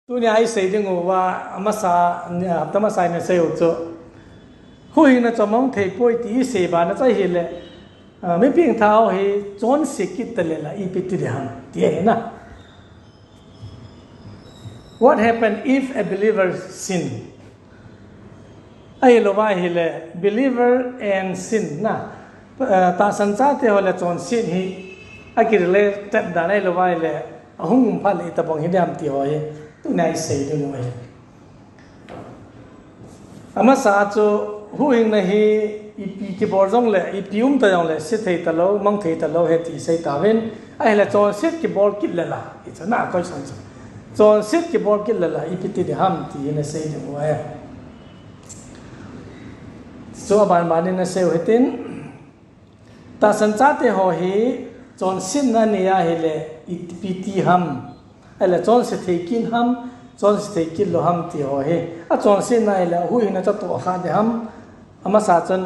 tu ni ai sei ding wa amasa aptama sai na sei ucho hu hin na chomong thei poi ti se ba na chai hi le me ping thao hi chon sikit le la I piti de han ti na. What happened if a believer sin? Ai lo ba hi le believer and sin na ta san cha te ho le chon sin hi akir le tat da nai lo ba hi le ahung pha le ta bong hi dam ti ho hi tu nai sei de mo hi ama sa cho hu ing na hi ipi ki bor jong le ipium ta jong le se thei ta lo mang thei ta lo he ti sei ta ven ai la chon sit ki bor kit le la I cha na ko san chon sit ki bor kit le la ipi ti de ham ti na sei de mo ya so ban ban na sei he tin ta san cha te ho hi chon sin na ne ya he le ipi ti ham ai la chon se thei kin ham chon se thei kin lo ham ti ho he a chon sin na la hu ing na cha to kha de ham ama sa chon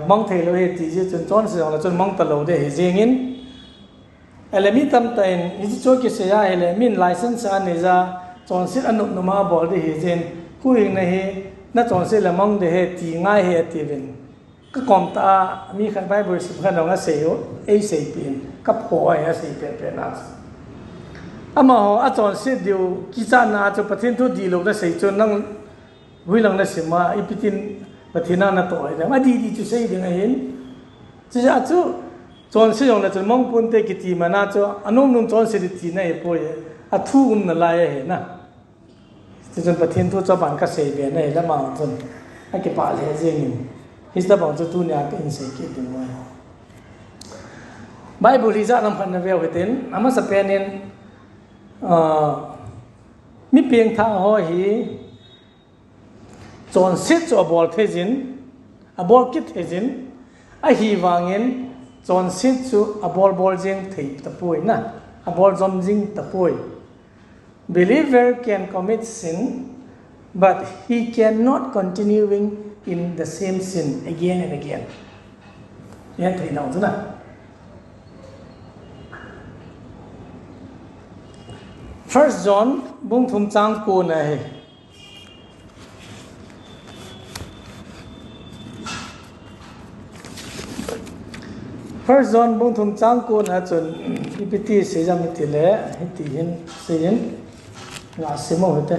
mong thei lo he ti ji chon se la chon mong ta lo de he jengin ele mi tam tain I ji cho ki se ya ele min license an ne za chon sit anu no ma bol de he jen hu ing na he na chon se la mong de he ti ngai he ti ven ka kom ta mi khan bible sim khan nga se yo ei se pin ka pho ai se pe na ama ho a chon se diu ki cha na cho pathin thu di lo da sei chon nang hui lang na sima ipitin pathina na to ai ma di chu sei ding hin chi ja chu chon se yong la chon mong pun te ki ti ma na cho anom num chon se ti na e po ye a thu na la ye he na chi chon pathin thu cho ban ka sei be na la ma chon a ke pa le je ni his da bang chu tu nya ka in sei ki ding wa bible hi za nam phan na ve wetin ama sa penin mi pieng tha ho hi chon sit cho bol thejin a bol kit thejin a hi wangin chon sit chu a bol jing thei ta poi na a bol jom jing ta poi believer can commit sin but he cannot continuing in the same sin again and again ya thei nau chu na First John bung thum chang ko na he First John bung thum chang ko na chun ipiti se jam ti le ti hin se hin nga se mo hote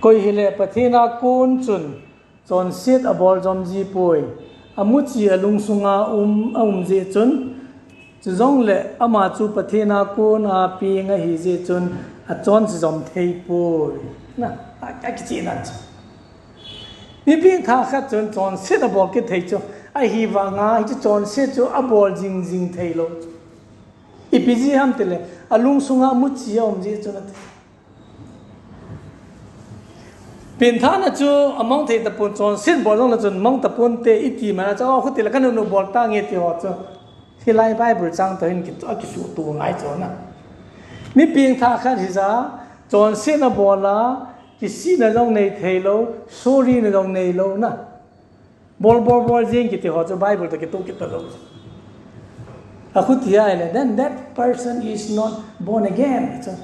koi hile pathina kun chun chon sit a bol jom ji poi amuchi alung sunga je chun chu jong le ama chu pathina kun a pi nga hi je chun a chon si jom thei poi na a ki chi na ni ping kha kha chon sit a bol ki thei chu a hi wa nga hi chon sit chu a bol jing thei lo I pi ji ham tele alung sunga muchi je chun na pin tha na chu among thei ta pun chon sin bol long la chun mong ta pun te iti ma cha khu ti la kan no bol ta nge ti ho chu hi lai bible chang ta hin ki su tu ngai cho na mi ping tha kha hi za chon sin na bol la ki si na long nei thei lo sorry na long nei lo na bol jing ki ti ho chu bible ta ki tu ki ta lo a khu ti ai le then that person is not born again so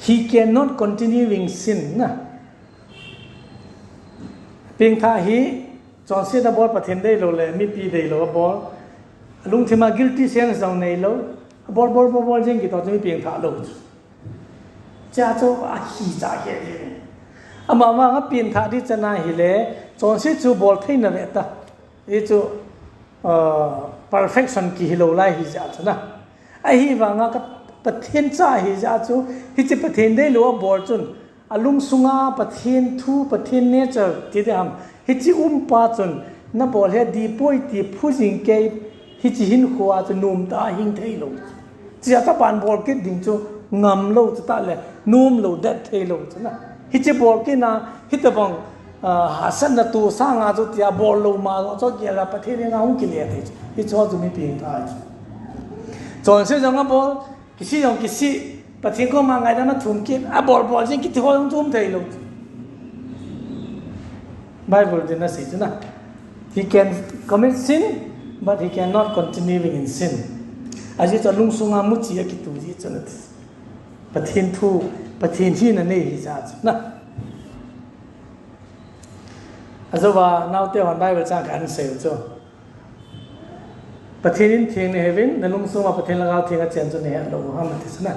he cannot continuing sin na ping tha hi chon se da bol pathen dei lo le mi pi dei lo bol lung thima guilty sen zong nei lo bol jing ki to mi ping tha lo cha cho a hi cha he ama ma nga pin tha di chana hi le chon se chu bol thei na ve ta e chu perfection ki hi lo lai hi ja chana a hi wa nga ka pathen cha hi ja chu hi chi pathen dei lo bor chun alung sunga pathen thu pathen nature ti de ham hi chi pa chun na bol he di poi ti phu jing ke hi chi hin khuwa chu num ta hing thei lo chi ta pan bol ki ding chu ngam lo chu ta le num lo dat thei lo chu na hi chi bol ki na hi ta bang hasan na tu sa nga chu ti bol lo ma cho ki la pathen nga hu ki le thei hi cho chu mi ping tha chon se jang bol kisi pathin ko ma ngai da na thum ki a bol jing ki thi ho thum thei lo Bible din na si na he can commit sin but he cannot continuing in sin aji to lung sunga mu chi ki tu ji chana pathin thu pathin hi na nei hi cha na azoba now te on Bible cha kan se cho pathin thing ne heaven na lung sunga pathin lagaw thing a chen chu ne lo ha ma tis na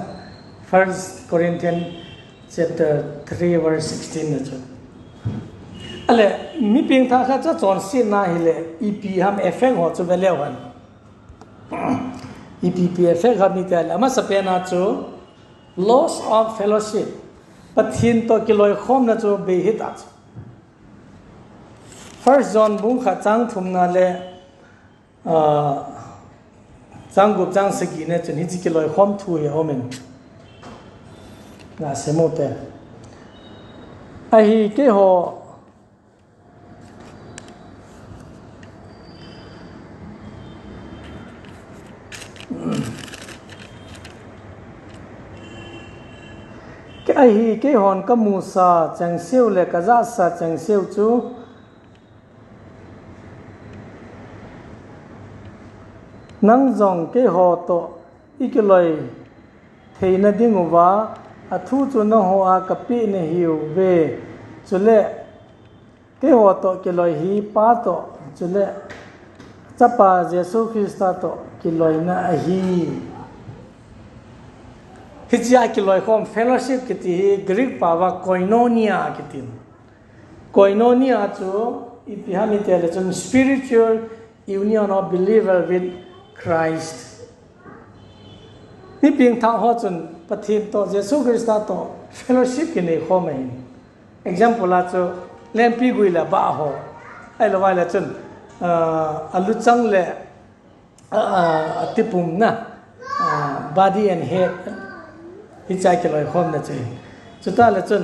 1 Corinthians chapter 3 verse 16 na cho ale mi ping tha kha cha chon sin na hile ep ham effect ho chu bele wan ep effect ha mi ta ama sa pe na chu loss of fellowship pathin to kiloi khom na chu be hit at first John bung kha chang thum na le chang gup chang sagi ne chen hi chi kiloi khom thu he omen na se mo te ai ke ho cái ai cái hòn cái mù sa chẳng siêu lệ cái giá sa chẳng siêu chú nắng dòng cái hồ to ít cái lời thì nó đi ngủ vá thu chú nó hồ cái pi này hiểu về chú lệ cái hồ to cái lời hi pa to chú lệ chấp pa Giêsu Christa to cái lời na hi hijia ki loi khom fellowship ki ti Greek pawa koinonia ki tin koinonia chu ipihami te le chun spiritual union of believer with Christ ni ping thang ho chun pathin to Jesu Christa to fellowship ki nei khom mai example la chu lempi guila ba ho ai lo wai la chun alu chang le tipum na body and head hi chai ke loi khom na che chuta la chun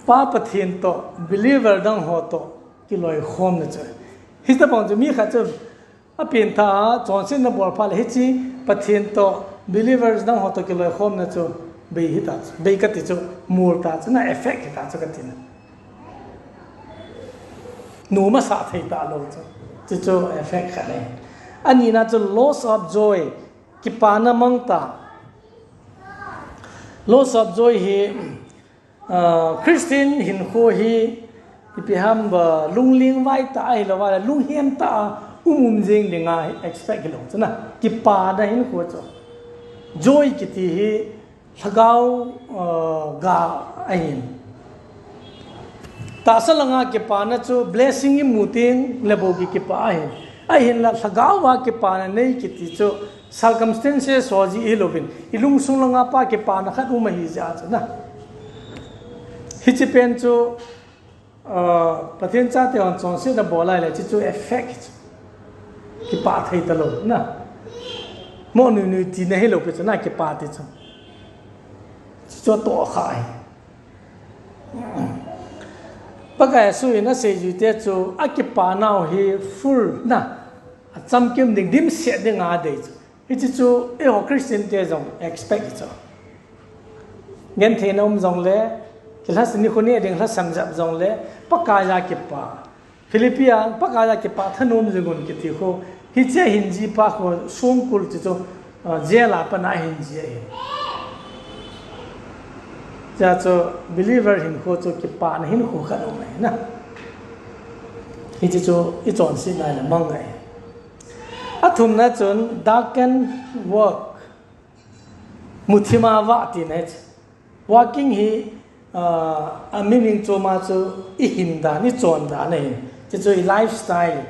pa pathin to believer dang ho to ki loi khom na che hi ta pong mi kha chu a pin tha chon sin na bor pha le hi chi pathin to believers dang ho to ki loi khom na chu be hi ta be ka ti chu mur ta chu na effect ta chu ka tin nu ma sa thei ta lo chu chu effect kha ne ani na chu loss of joy kipana mangta loss of joy hi Christian hin kho hi ipiham ba lungling vai ta ai lo wa lung hiam ta jing dinga expect lo chana kipada hin kho cho joy kiti hi lagau ga ain ta salanga kipana chu blessing muting lebo ki kipa hi ai hin la lagau wa kipana nei kiti chu circumstances soji ilovin ilung sunglanga pa ke pa na khat uma hi ja na hichipen chu pathen cha te on chon se da bolai le chu effect ki pa thai ta lo na mo nu ti na he lo pe na ke pa te chu to khai pakai su ina se ju te chu akipa now he full na cham kim ding dim se ding a de itu chu eo Christian te jong expect cho ngen the nom jong le kilas ni khone ding la samjap jong le pakaya ke pa Philippines pakaya ke pa thanom jungun ki thi kho hi che hinji pa kho songkul chu jela pa na hinji ai cha cho believer hin kho chu ki pa na hin kho kha no mai na hi chu I chon sin na mang ai athum na chun darken work muthima wa tinet walking hi a meaning cho ma chu I him da ni chon da nei chu lifestyle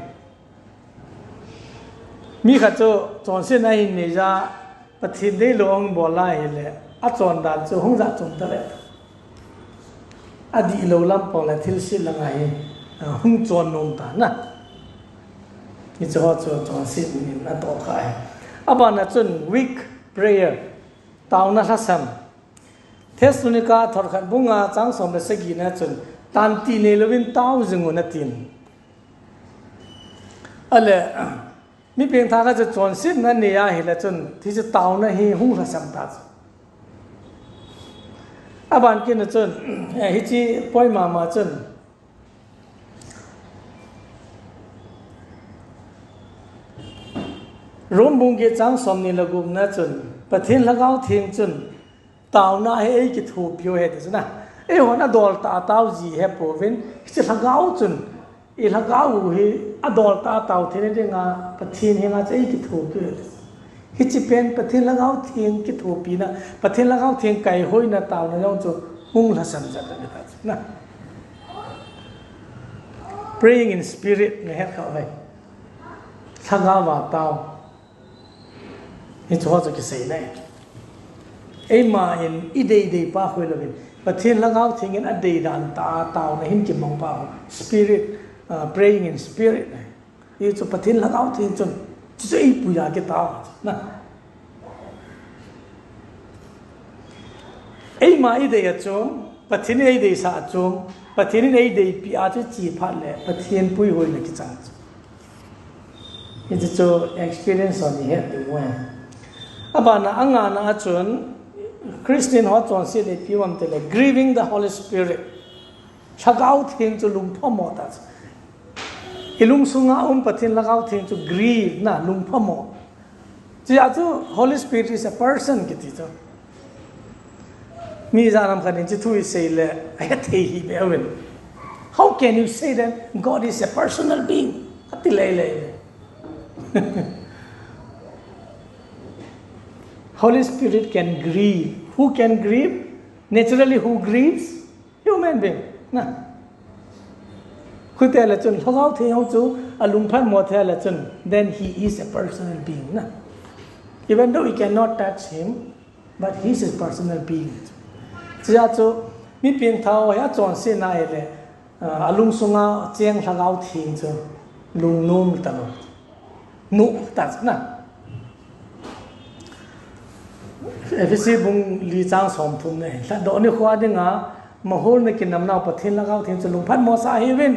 mi kha chu chon se na hin ne ja pathin de long bola hi le a chon da chu hong ja chon ta le adi lo lam pong la thil si la ngai hong chon nom ta na ni cho cho sit ni na to khai aba na chun week prayer taw na hasam Thessalonica thor khat bunga chang som le sagi na chun tan ti ne lovin taw jung na tin ale mi peng tha ka chon sit na ne ya hi la chun thi chu taw na hi hung hasam ta aban kin chun hi chi poi ma chun rom bung ge chang som ni lagum na chun pathin lagau thing chun tau na he ki thu pyo he de na e hona dol ta tau ji he povin chi lagau chun i lagau hi adol ta tau thine de nga pathin he nga chai ki thu pyo hi chi pen pathin lagau thing ki thu pi na pathin lagau thing kai hoi na tau na yong chu hung la san ja ta na praying in spirit ne he kha vai lagau wa tau hi cho cho ki sei nei ai ma in i dei pa khoi lovin pathin lagau thing in a dei dan ta tau na hin ki mong pa spirit praying in spirit i chu pathin lagau thing chun chu ei pu ya ke tau na ai ma i dei a chu pathin ei dei sa chu pathin ei dei pi a chu chi phat le pathin pui hoi na ki chang it's a experience on the head the way abana angana achun Christian hot on say the piwam tele grieving the Holy Spirit chagau thing to lung phamo ta ilung sunga pathin lagau thing to grieve na lung phamo ji atu Holy Spirit is a person kiti to mi zanam khanin chi thui say le ayathe hi bewen how can you say that God is a personal being ati le Holy Spirit can grieve. Who can grieve? Naturally, who grieves? Human being. Na. Who tell a chun? How they how to alung phan mo tell a chun? Then he is a personal being. Na. Even though we cannot touch him, but he is a personal being. Chia chu mi piang thao ya chon se na ele alung sunga cheng thagau thing chu lung nom ta lo. Nu ta na. Efisi bung li chang som thum ne la do ni khwa de nga mahol ne kin nam naw pathin lagau thin chu lung phan mo sa heaven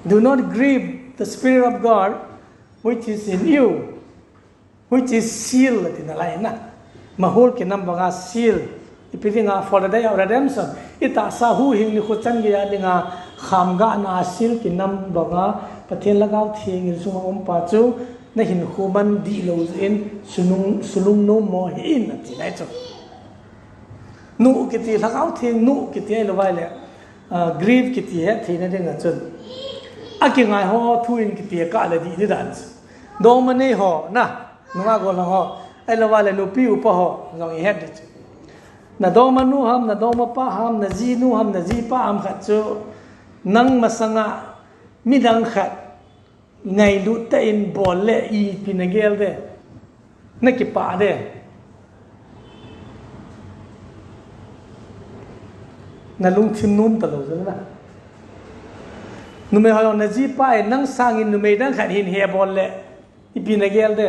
do not grieve the spirit of God which is in you which is sealed in the line na mahol kin nam banga seal ipiringa for the day of redemption ita sa hu hing ni khu chang ya dinga kham ga na seal kin nam banga pathin lagau thing in suma pa chu na hin khuman di lo in sulung no mo hin ti nai chu nu ki ti lagau thing nu ki ti lo vai le grieve ki ti he thi na de nga chun a ki ngai ho thu in ki ti ka le di dan do ma nei ho na nu nga go la ho ai lo vai le nu pi u pa ho ngong i he de na do ma nu ham na do ma pa ham na ji nu ham na ji pa am khat chu nang masanga midang khat ngày lũ tên bỏ lệ y pinagel de na ki pa de na lung thim num ta lo na nu me ha na ji pa nang sang in nu me dang khat hin he bol le y pinagel de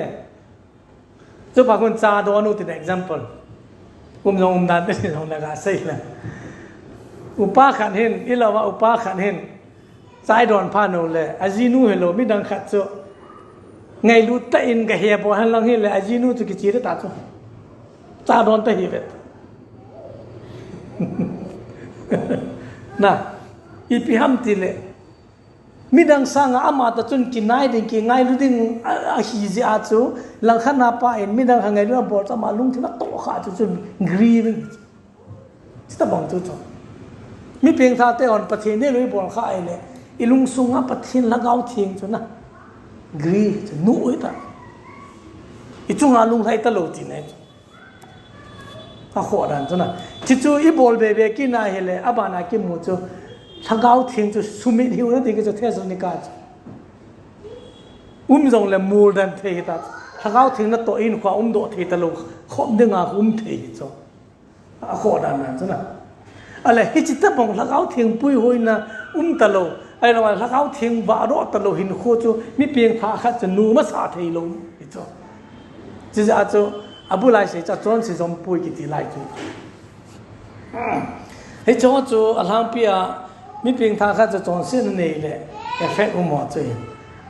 cho pa kon cha do nu tin example jong dan te jong na ga sei la upa khat hin ilawa upa khat hin sai don pha no le azinu hello mi dang khat cho ngai lu ta in ga he bo han lang he le azinu chu ki chi ta cho cha don ta hi vet na ipi ham ti le mi dang sang ama ta chun ki nai ding ki ngai lu ding a hi ji a chu lang khan na pa in mi dang hangai lu bo cha ma lung thina to kha chu chun grieving sta bang chu cho mi peng tha te on pathin ne lui bon kha ai le ilung sunga pathin lagau thing chu na grieve chu nu oi ta I chung alung hai ta lo ti ne a kho dan chu na chi chu I bol be be ki na hele abana ki mu chu lagau thing chu sumi hiu na ti ke chu Thessalonica jong le mur dan the ta lagau thing na to in khwa do the ta lo khom de nga the chu a kho dan na chu na ale hi chi ta bong lagau thing pui hoi na ta lo ai lo lagau thing ba ro ta lo hin kho chu mi pieng tha kha chu nu ma sa thei lo hi chu chi ja chu abu lai se cha chon si jom pui ki ti lai chu he cho chu alang pia mi pieng tha kha chu chon sin nei le effect mo chu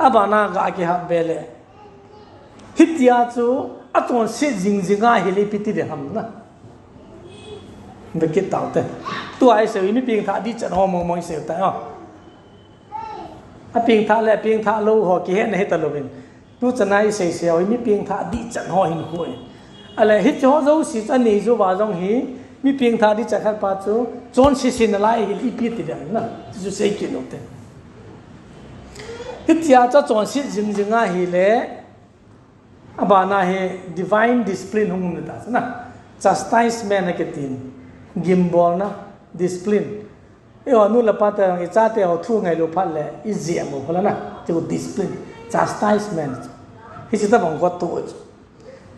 abana ga ki ha be le hitia chu a chon si jing jinga hili piti de ham na về kết tạo tên tua ai sửa mi pieng thả đi chặt ho mong mong sửa tại pieng thả lại pieng thả lâu họ kia hết này hết tao luôn tu chân ai sửa mi pieng thả đi chặt ho hình khuya lại hết chỗ dấu xí chân này chỗ vào trong hí mi pieng thả đi chặt khác ba chỗ chọn xí xin lại hi biết thì đấy na chú sẽ kiến được tên hết giờ cho chọn xí dừng dừng à hi lệ bà na hi divine discipline hung người ta na chastisement cái tin gimbal na discipline ở nu là bắt đầu cái cha theo thu ngày lúc phát lệ ít dễ một phần na就discipline chastisement thì chúng ta bằng quát tuổi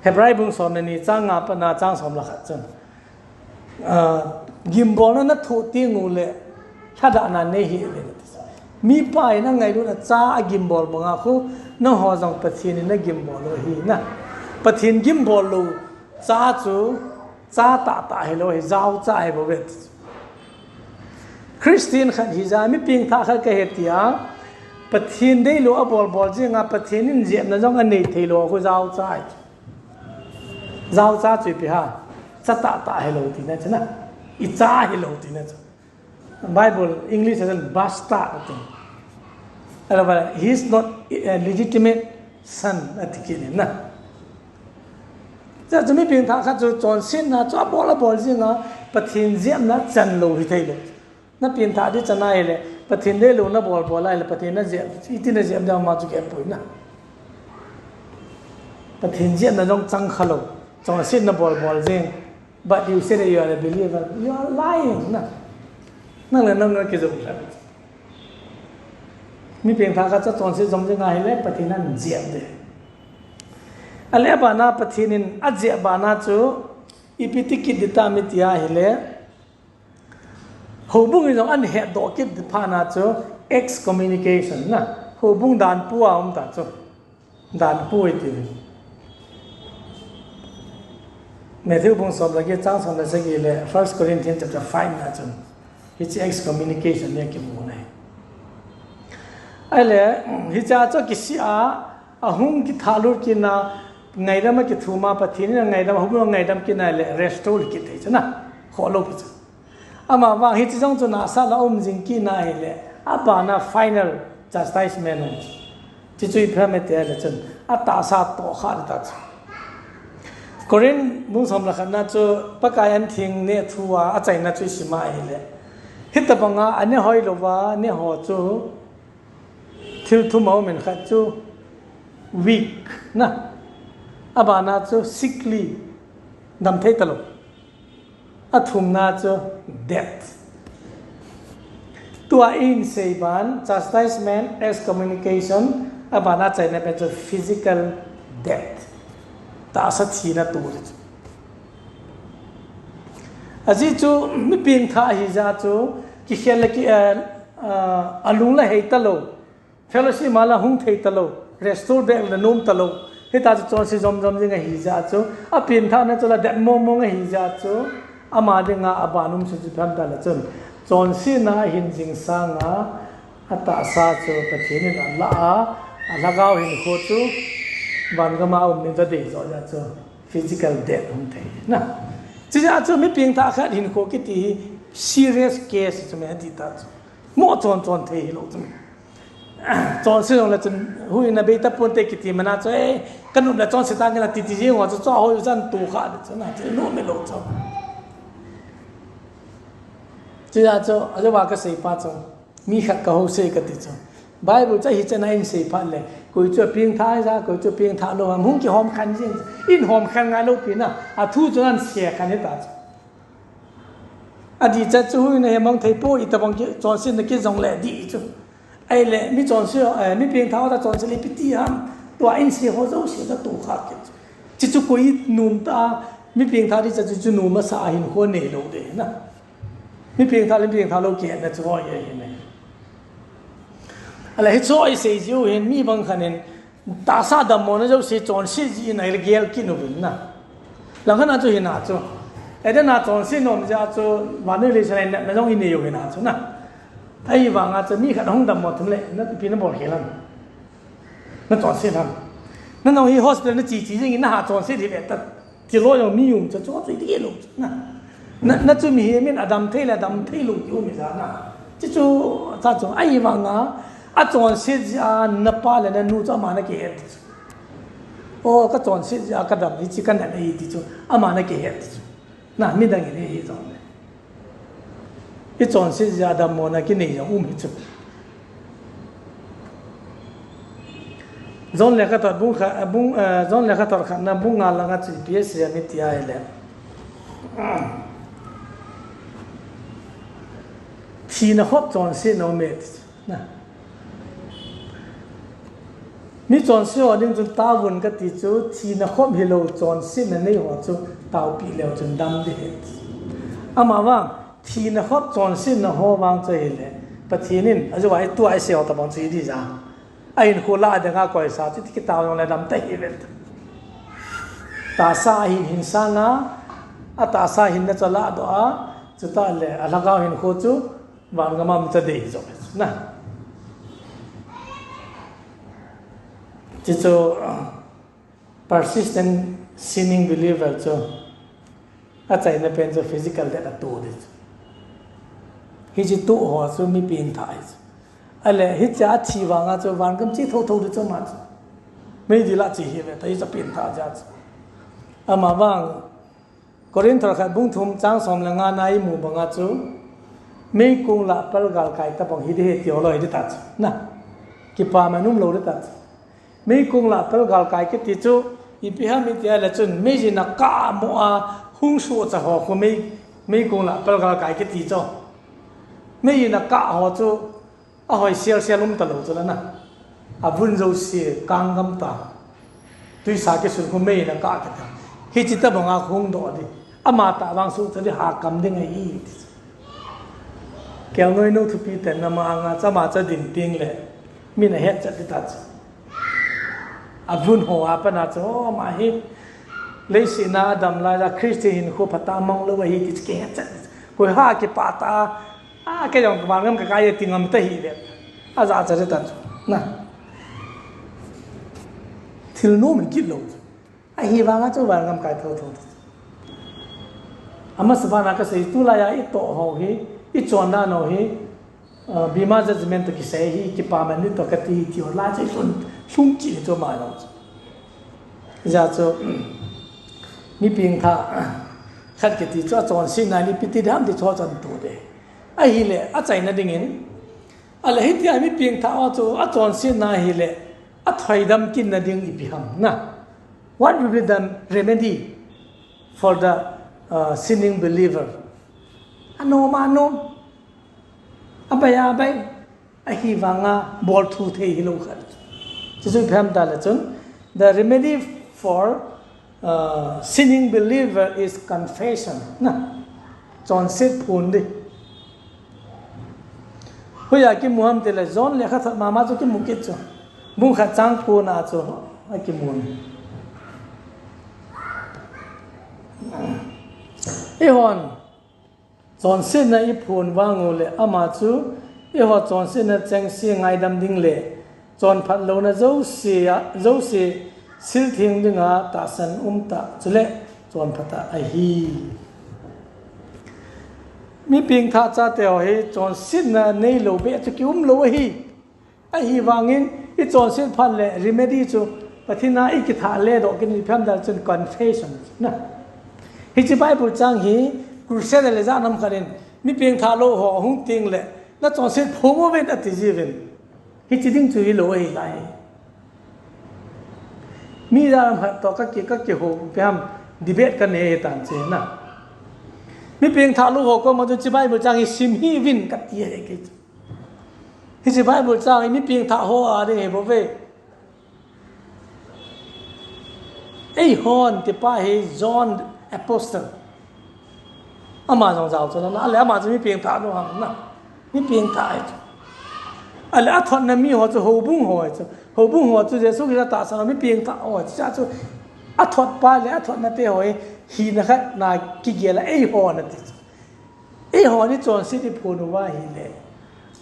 Hebrew bung som này trang ngã na trang som là khát chân gimbal na thu tiếng ngủ lệถ้าด่านั่นเนี่ยเหตุมีไปนั่งไงดูนะจ้ากิมบอลบางอ่ะเขาน้องหัวจังปะเทียนนี่กิมบอลเลยนะปะเทียนกิมบอลลูจ้าจูจ้าตาให้เลยจ้าจ้าให้บ่เวทคริสเตียนขันฮิจามีเพียงท่าเขาเกิดอย่างปะเทียนได้รู้อ่ะบอลจริงอ่ะปะเทียนนี่เจ็บนะจ้องอันนี้ที่รู้เขาจ้าจ้าจุดพิหารจ้าตาให้เลยที่นั่นใช่ไหมอีจ้าให้เลยที่นั่นBible English says bastard he is not a legitimate son นั่นที่เขียนนะจะไม่เพียงท่าเขาจะจอนเส้นนะจ้าบอลจริงนะปะเทียนเจียมนะจันโลหิตเลยนั่นเพียงท่าที่จะน่าเลยปะเทียนได้โลนะบอลอะไรเลยปะเทียนนั่นเจียมอีที่นั่นเจียมจะมาจุกแอบปุ๋ยนะปะเทียนเจียมนั่นต้องจังขลุ่มจอนเส้นนะบอลจริง but you say that you are a believer you are lying นะนั่นเลยนั่นก็จะบอกมีเพียงทางการจะตอนที่สมยังไงเล็บปฏินันเจียบเลยอะไรบ้านาปฏินินอัจเจียบ้านาจูอีพิธีกิจดิตามิตยาเฮเลหูบุ้งอีน้องอันเหตุดอกกิจพานาจู excommunication นะหูบุ้งด่านปัวอุ้มตาจูด่านปัวอีกทีเมื่อที่บุ้งสอบแล้วก็จ้างสอนแล้วสักทีเลย First Corinthians chapter 5นะจูIt's excommunication เนี่ยกี่โมงเนี่ยไอ้เลยฮิจาเจ้ากิสิอาหุ่งกิทาลุกินะไงดำกิทูมาปะทีนี่ไงดำหุ่งไงดำกินอะไร restore กิเถอะนะขอลบไปจ้ะอามาว่าฮิจาจงจุนาซาลาจิงกินะไอ้เลยอาบานะ final chastisement ที่จุยเพื่อไม่เตะเลยจ้ะอาตาซาโตขาดตาจ้ะกอรินมุสลิมละกันนะจ้ะปะกายันทิ้งเนี่ยทัวอาจารย์นะจุยสิมาไอ้เลยฮิตบังอันนี้หอยลวะเนี่ยหัวจูทิลทุ่มเอาเหมือนขัดจู weak นะอาบานาจู sickly ดำเทตลกอาทุ่มนาจู death ตัวอินเซบัน chastisement excommunication อาบานาใจเนี่ยเป็นจู physical death ตาสัตย์นะตัวอาจิจูไม่เพียงท่าฮิจาจูกิเขลกิอาลุงละเหตุตลกเฟลชิมาละหุงเหตุตลก restore back ละนุ่มตลกเหตุตาจูจอนสิจอมจิงฮิจาจูอาเพียงท่านั้นจูละเด็ดมงฮิจาจูอามาดึงอาบานุมสุจิพันตาละจนจอนสินาหินจิงสางอาตาซาจูปะเทนินอัลละละกาวหินโคจูบันก็มาอุ้มนิจเดจอยาจู physical death หุงเหตุนะจีจ้าจูไม่เพียงท่าแค่หินโคกิตี serious case จะไม่ดีตาจูมั่วจอนเทหิโลจูจอนสิลงแล้วจนหุยนับเบต้าปนเตกิตีมันน่าจะกันนุ่มแล้วจอนสิตางกันละติดจีหัวจะจ้าหัวจันตูขาดจะน่าจะโน้ไม่โลจูจีจ้าจูอาจจะว่าก็เสียป้าจูมีขัดกับหัวเสียกันติจูไบเบิลจะหิจนาอินเสียป้าเลยกูจะเพียงท่าจ้ากูจะเพียงท่าโลหะมุ่งกี่หอมคันจริงอินหอมคันงานโลปีน่ะอาทูจนั้นเสียคันนี้ตาจูอดีตจะช่วยในบางทีพวกอิตาบางจอนสินกิจงแหล่ดีจูไอ้แหล่ไม่จอนเสียไม่เพียงเท่าแต่จอนสิลิปิตีฮัมตัวอินเสียหัวเจ้าเสียตัวขาดกันจิตจุกุยนุ่มตาไม่เพียงเท่าที่จะจุนุ่มมาสาหินหัวเหนือโลเดนะไม่เพียงเท่าไม่เพียงเท่าเราเกียรติจะว่าอย่างไรอะไรที่ช่วยเสียจิวเห็นมีบางคนเห็นตาซาดำมันจะเสียจอนสิจีนไอ้เกลกินอุบินนะหลังจากนั้นจะเห็นอะไรจูไอ้เรื่องน่าจอนสินอมจะจูวันนี้เลยใช่ไหมไม่ต้องอินเดียอยู่เห็นอะไรจูนะไอ้บางอาจจะมีขนาดห้องดำหมดทั้งเลยนั่นพี่นั่นบอกเห็นแล้วนั่นจอนสิทำนั่นน้องที่โฮสเทลนั่นจีจริงๆนั่นหาจอนสิที่แบบแต่ที่ร้อยยังมีอยู่จะจอนสิที่เกลูนะ na chu mi hi min adam thei la dam thei lu yu mi za na chi chu cha chu ai wa nga a chon si ja na pa le na nu cha ma na ke het o ka chon si ja ka dam ni chi kan na ei ti chu a ma na ke het na mi dang ni hi zo i chon si ja dam mo na ki nei ya mi chu zon le ka tor bung kha bung zon le ka tor kha na bung nga la nga chi ps ya mi ti ai le thì nó hấp chọn xin nó mệt nè mi chọn xin ở những chúng ta vun cái tí chú thì nó hấp hello chọn xin là này họ chú tao bị leo chúng đâm đi hết mà vâng thì nó hấp chọn xin nó hoa vang cho hết lệ bắt thì nên ở chỗ ấy tôi ai xẻo tập bằng gì đi ra ai khô la để ngã coi sao chứ cái tao用来đâm tay hết ta sa hin sa ngã ta sa hin nó cho la đó chúng ta lệ là cao hin khô chú và ngắm âm cho để rồi nè chỉ cho persistent sinning believer cho chạy nó bên cho physical để là tu đấy khi chỉ tu họ cho mi biến thái ale hít giá chỉ vàng cho vàng cầm chỉ thâu thâu được cho mà mấy đi lại chỉ hiểu thấy cho biến thái ra mà vàng Corinth khai bung thum trang som là ngà này mù bằng cho mấy cung là pel gal kai ta bằng hide he tiolo hide ta na ki pa manum lo de ta mấy cung là pel gal kai ke ti chu ipiham itia la chun mấy gì na ka mo a hung su cha ho ko mấy cung là pel gal kai ke ti cho mấy gì na ka ho chu a hoi sial sial ta lo chu na a bun zo si kang gam ta tui sa ke sun ko mấy na ka ke ta hi chi ta bang a hung do di ama ta bang su ta di ha kam ding ai kéo người nô thu pi tên nam ang cha ma cha din ting le min a het cha ti ta avun ho apa na cho ma hi le si na dam la ra christi hin khu phata mong lo hi ti ke cha ko ha ke pa ta a ke jong ma ngam ka kai ti ngam ta hi le a za cha ta na thil no min ki lo a hi wa nga cho wa ngam kai tho tho ama sabana ka sei tu la ya i to ho hi ít chọn ra nó hi bima judgment cái xe hi cái pa mình to cái thì la chạy xuống chỉ cho mà nó giờ cho mi ping tha khát cái thì cho chọn xin này mi pi đam thì cho chọn tu đấy ai hi lệ à chạy na đinh in à lệ thì ai mi ping tha cho chọn xin này hi lệ à thay đam kin na đinh ipi ham na what will be the remedy for the sinning believer ano mano abay ahi wanga bol thu the hi lo khat chisu pham ta la chun the remedy for sinning believer is confession na chon set phun di hoya ki muham te la zon le khat mama chu ki mukit chu bung kha chang ko na chu ki mun ehon chọn xin na ít phun vang ngô lệ ama chú ít họ chọn xin na chang xi ngay đam đinh lệ chọn phát lâu na dấu xì sil thiêng đinh à ta san ta chú lệ chọn phát ta ai hi mi ping tha cha teo hi chọn xin na nei lo be chu kium lo hi ai hi wangin ít chọn xin phát lệ remedy chú pathina ít cái thà lệ đó cái ni pham dal chun confession na hi chi Bible chang hi crusade le za nam kharin mi peng tha lo ho hung ting le na chon se phomo ven ati jiven hi chiding chu hi lo hi lai mi ra ram to ka ki ho pem debate kan ne tan che na mi peng tha lo ho ko ma chu Bible chang hi sim hi vin ka ti he ke hi chi Bible chang mi peng tha ho a de he bo ve ei hon ti pa he John apostle ama jong zao cho na ale ama mi pieng tha no hang na mi pieng tha ai ale a thon na mi ho cho ho bung ho cho jesu ki ta sa mi pieng tha o cha cho a thot pa le a thot na te hoi hi na khat na ki ge la ei ho na ti ei ho ni chon si ti phu no wa hi le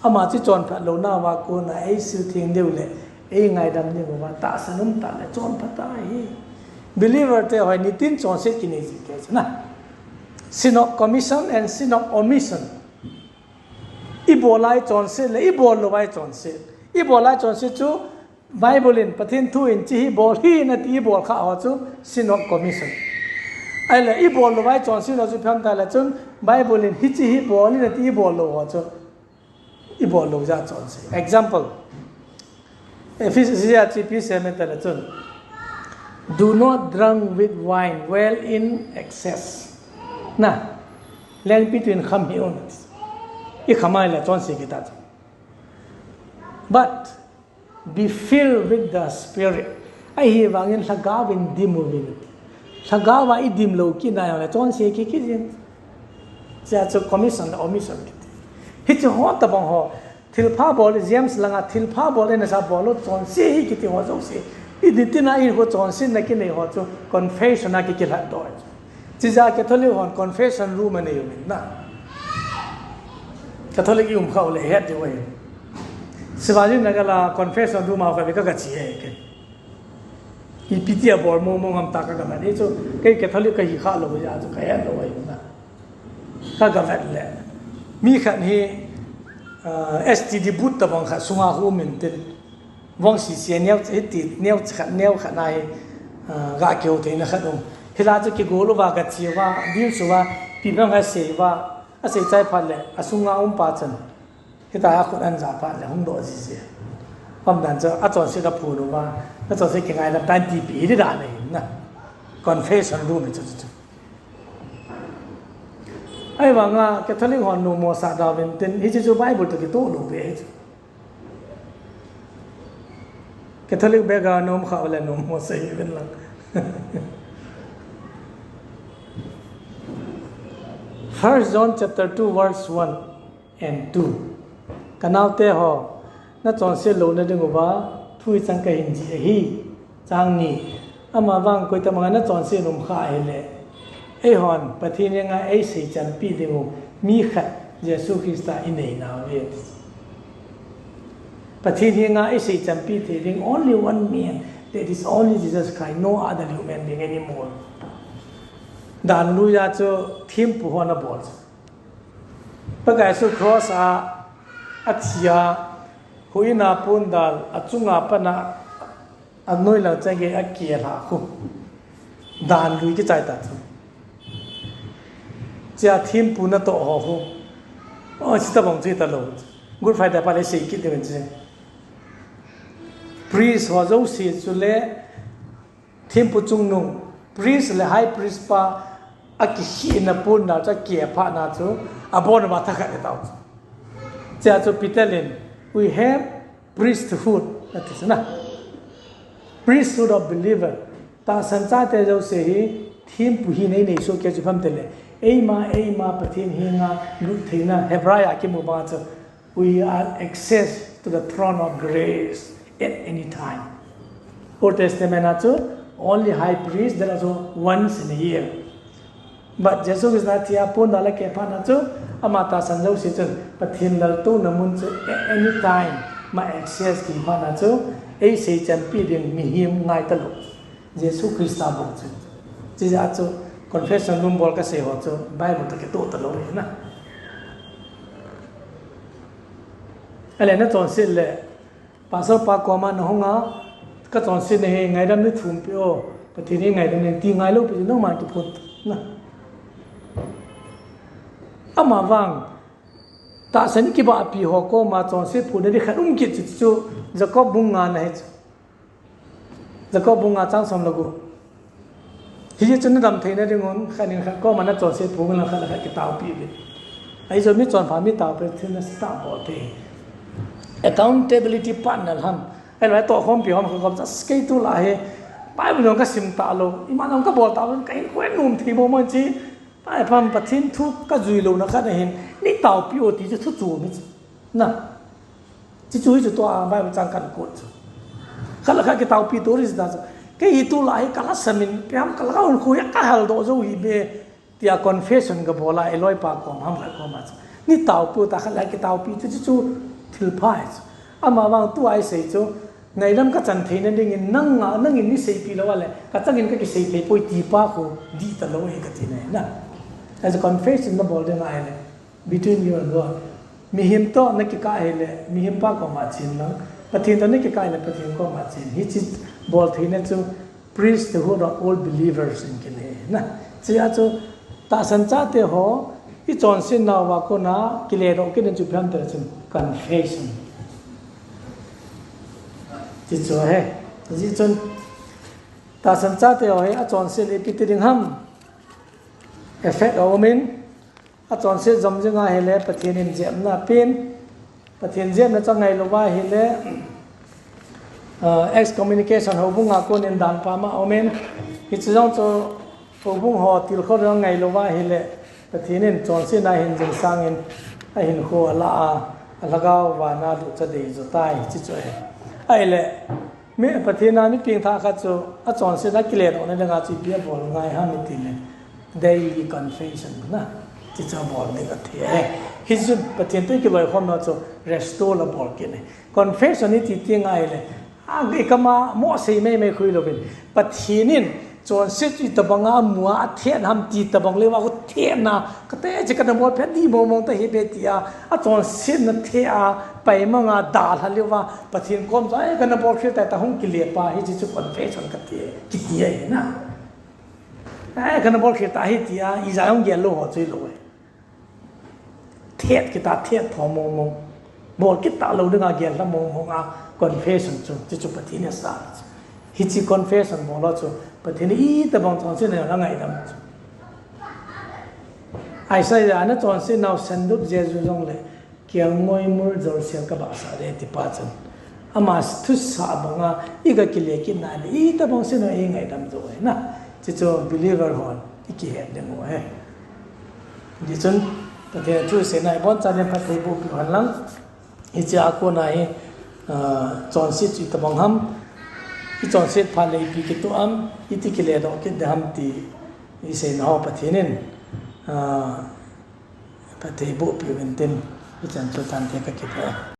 ama chi chon pha lo na wa ko na ei su thing deu le ei ngai dam ni wa ta sa num ta le chon pha ta hi believer te hoi ni tin chon se ki ni ji ke na sin of commission and sin of omission ibolai chonse le ibol lowai chonse ibolai chonse chu Bible in pathin thu in chi bol hi na ti bol kha ho chu sin of commission ai le ibol lowai chonse lo chu pham ta la chun Bible in hi chi hi bol ni na ti bol lo ho chu ibol lo ja chonse example Ephesians 3:7 ta la chun do not drink with wine well in excess na len between kham hi on I khamai la chon se kita but be filled with the spirit ai hi wangin sagawin dimovin sagawa I dim lo ki na la chon se ki jin cha chu commission omission hi chu ho ta bang ho thilpha bol James langa thilpha bol na sa bol chon se hi ki ti ho zo se I ditina I ho chon sin na ki nei ho chu confession na ki la do chi ja Catholic hon confession room ne yum na Catholic yum khau le het de wei Sivaji nagala confession room ma ka chi he ke I pitia bol mo ngam ta ka ma ni chu ke Catholic ka hi kha lo ja chu ka ya lo wei na ka ga vet le mi khan hi STD but ta bang kha sunga hu min tin wang si sia neo ti neo kha nai ga kyo te na kha dong hila chu ki go lo ba ga chi wa bil su wa pi bang ga se wa a se chai pha le asunga pa chan kita ya khun an za pa le hong do si se pam dan cha a chon se da phu lo wa a chon se ki ngai la tan ti pi ri da nei na confession room chu chu ai wa nga Catholic hon no mo sa da ben tin hi chu Bible to ki to lo be Catholic bega nom kha wala nom mo sai ben lang First John chapter 2 verse 1 and 2 kanau te ho na chon se lo na ding ba thui chang ka hin ji hi chang ni ama wang koi ta ma na chon se nom kha ai le ai hon pathin nga ai sei chan pi de mo mi khat Jesus Christ in nei na ve pathin nga ai sei chan pi de ding only one man that is only Jesus Christ no other human being anymore dan lu ya cho thim pu ho na bol pa ga su cross a thia huina pun dal achunga pana anoi la chage a kia la khu dan lu ki chai ta cha thim pu na to ho ho o chi ta bang chi ta lo good friday pa le sei ki de che priest ho zo si chu le thim pu chung nu priest le high priest pa aki hi na pun na cha kia pha na chu abon ma tha ka ta cha chu pitelin we have priesthood that is na priesthood of believer ta san cha te jo se hi thim pu hi nei nei so ke chu pham te le ei ma pathin hi nga lu thina hebraya ki mu ba chu we are access to the throne of grace at any time Old Testament chu only high priest there also once in a year but Jesus is not here pun dala ke pa na chu amata sanjau si chu pathin dal tu namun chu any time ma access ki pa na chu ei sei chan pi ding mi him ngai ta lo Jesus Christ ta bo chu ji ja chu confession room bol ka se ho chu Bible ta ke to ta lo na ale na chon sil le pasal pa ko ma no nga ka chon sil ne ngai dam ni thum pi o pathin ni ngai dam ni ti ngai lo pi no ma ki phut na ama wang ta san ki ba pi ho ko ma chon sil phu ne khan ki chu Jacob bunga na he Jacob bunga chang som lagu hi chun dam theina ringon khanin kha ko mana chon sil phu na kha la ki taw pi bi ai zo mi chon pha mi taw pe thina sta bo te accountability partner ham ai lai to khom pi hom ko just skei tu la he pai bu ka sim ta lo iman ka bol ta kai khwen num thi bo mon chi pai pham pathin thu ka zui lo na kha na hin ni taw pi o ti chu chu mi na chi chu chu to a bai chang kan ko chu khala kha ki taw pi to ris da ke hi tu lai kala samin pyam kala on khu ya ka hal do zo hi be tia confession ga bola eloi pa ko ham ka ko ma ni taw pu ta khala ki taw pi chu chu thil phai ama wang tu ai sei chu ngai ram ka chan thein ding in nang in ni sei pi lo wale ka changin ka ki sei thei poi ti pa ko di ta lo he ka ti ne na as a confession na bol de ngai le between you and God mi him to na ki ka hele mi him pa ko ma chin lang pathin to na ki ka le pathin ko ma chin hi chi bol thine chu priest the who are all believers in kin he na chia chu ta san cha te ho I John sin na wa ko na ki le ro ki den chu pham te chun confession chi chu he ji chun ta san cha te ho he a John sin e pi ti ding ham effect o min a John sin zom jinga he le pathin in jem na pin pathin jem na changai lo wa he le excommunication ho bunga ko nin dan pa ma o min hi chu jong chu ho bung ho til kho ro ngai lo wa he le pathin in John sin na hin jing sang in a hin kho ala a lagaw wa na lu cha de zo tai chi chu he ai le mi pathin na mi ping tha kha chu a John sin na ki le ro na nga chi bia bol ngai ha mi ti le daily confession na chi cha bol ni ka the hi chu pathin te ki loi khom na chu restore la bol ki ne confession ni ti ti ngai le a ge kama mo sei me khui lo bin pathin in chon se chi ta banga mua a thian ham ti ta bang le wa ko thian na ka te chi ka na mo phe di mo mo ta hi be ti a chon sin na the a pai ma nga dal ha le wa pathin kom sai ka na bol khir ta ta hung ki le pa hi chi chu confession ka ti ki ti ai na ai ka na bol khir ta hi ti a I za yong ge lo ho chui lo thiet ki ta thiet tho mo mo bol ki ta lo de nga ge la mo mo nga confession chu chi chu pathin ne sa hi chi confession mo lo chu pathin I ta bang chon sin na ngai dam ai sai ya na chon sin now sandup jesu jong le kyang moi mur jor sel ka ba sa re ti pa chan ama thu sa banga I ga ki le ki na le I ta bang sin na e ngai dam zo na chi chu believer hon I ki he de mo he ji chun pathin chu se nai bon cha le pathin bu pi han lang I cha ko na hi chon si chi ta bang ham I chon set pha le pi ki to am I ti ki le do ki dam ti I se na ho pathinin pathe bo pi wen tin I chan chu tan the ka ki